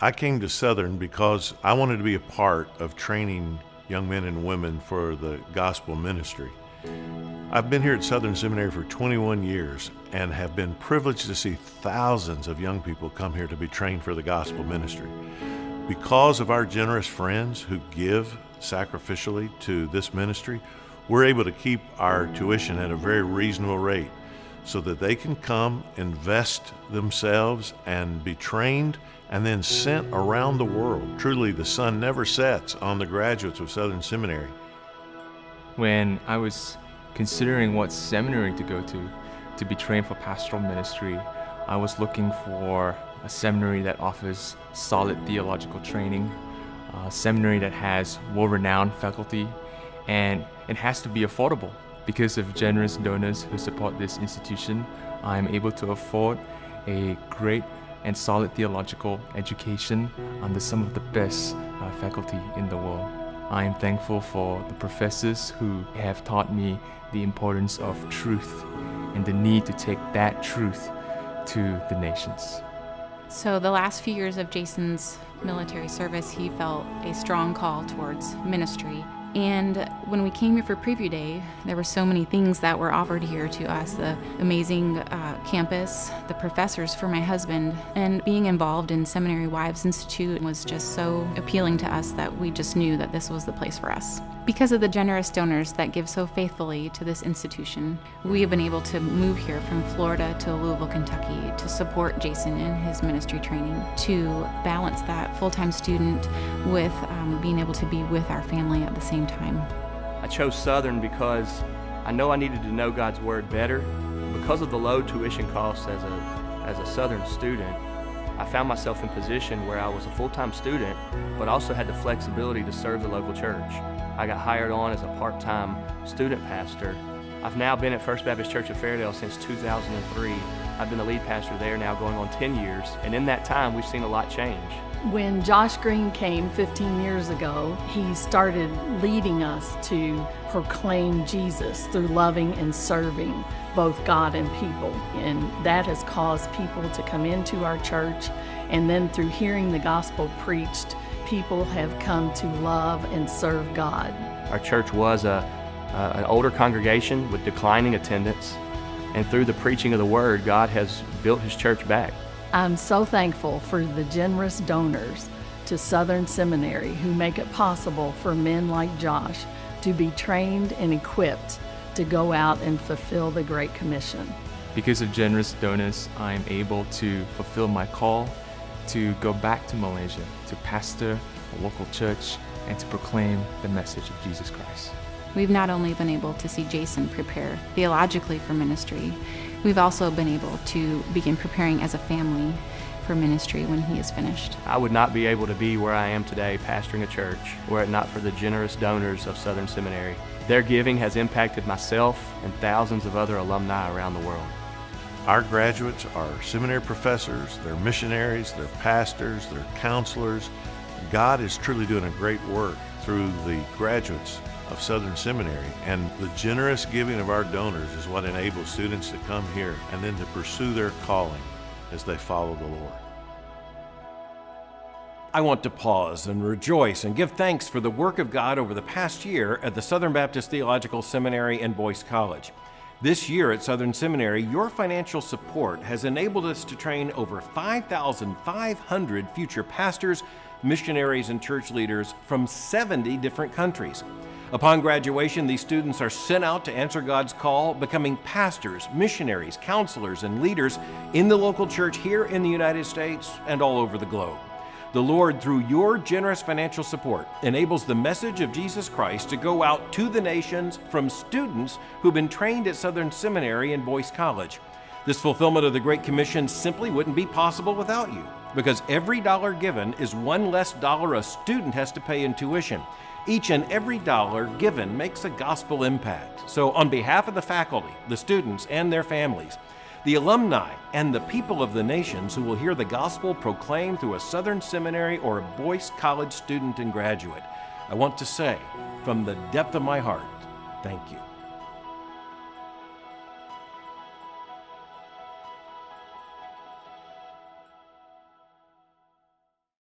I came to Southern because I wanted to be a part of training young men and women for the gospel ministry. I've been here at Southern Seminary for 21 years and have been privileged to see thousands of young people come here to be trained for the gospel ministry. Because of our generous friends who give sacrificially to this ministry, we're able to keep our tuition at a very reasonable rate so that they can come, invest themselves, and be trained and then sent around the world. Truly, the sun never sets on the graduates of Southern Seminary. When I was considering what seminary to go to be trained for pastoral ministry, I was looking for a seminary that offers solid theological training, a seminary that has well-renowned faculty, and it has to be affordable. Because of generous donors who support this institution, I am able to afford a great and solid theological education under some of the best faculty in the world. I am thankful for the professors who have taught me the importance of truth and the need to take that truth to the nations. So the last few years of Jason's military service, he felt a strong call towards ministry. And when we came here for preview day, there were so many things that were offered here to us. The amazing campus, the professors for my husband, and being involved in Seminary Wives Institute was just so appealing to us that we just knew that this was the place for us. Because of the generous donors that give so faithfully to this institution, we have been able to move here from Florida to Louisville, Kentucky to support Jason in his ministry training, to balance that full-time student with being able to be with our family at the same time. I chose Southern because I know I needed to know God's Word better. Because of the low tuition costs as a Southern student, I found myself in a position where I was a full-time student, but also had the flexibility to serve the local church. I got hired on as a part-time student pastor. I've now been at First Baptist Church of Fairdale since 2003. I've been the lead pastor there now going on 10 years, and in that time we've seen a lot change. When Josh Green came 15 years ago, he started leading us to proclaim Jesus through loving and serving both God and people. And that has caused people to come into our church, and then through hearing the gospel preached, people have come to love and serve God. Our church was an older congregation with declining attendance, and through the preaching of the Word, God has built His church back. I'm so thankful for the generous donors to Southern Seminary who make it possible for men like Josh to be trained and equipped to go out and fulfill the Great Commission. Because of generous donors, I am able to fulfill my call to go back to Malaysia, to pastor a local church, and to proclaim the message of Jesus Christ. We've not only been able to see Jason prepare theologically for ministry, we've also been able to begin preparing as a family for ministry when he is finished. I would not be able to be where I am today pastoring a church were it not for the generous donors of Southern Seminary. Their giving has impacted myself and thousands of other alumni around the world. Our graduates are seminary professors, they're missionaries, they're pastors, they're counselors. God is truly doing a great work through the graduates of Southern Seminary, and the generous giving of our donors is what enables students to come here and then to pursue their calling as they follow the Lord. I want to pause and rejoice and give thanks for the work of God over the past year at the Southern Baptist Theological Seminary and Boyce College. This year at Southern Seminary, your financial support has enabled us to train over 5,500 future pastors, missionaries, and church leaders from 70 different countries. Upon graduation, these students are sent out to answer God's call, becoming pastors, missionaries, counselors, and leaders in the local church here in the United States and all over the globe. The Lord, through your generous financial support, enables the message of Jesus Christ to go out to the nations from students who've been trained at Southern Seminary and Boyce College. This fulfillment of the Great Commission simply wouldn't be possible without you, because every dollar given is one less dollar a student has to pay in tuition. Each and every dollar given makes a gospel impact. So on behalf of the faculty, the students, and their families, the alumni, and the people of the nations who will hear the gospel proclaimed through a Southern Seminary or a Boyce College student and graduate, I want to say, from the depth of my heart, thank you.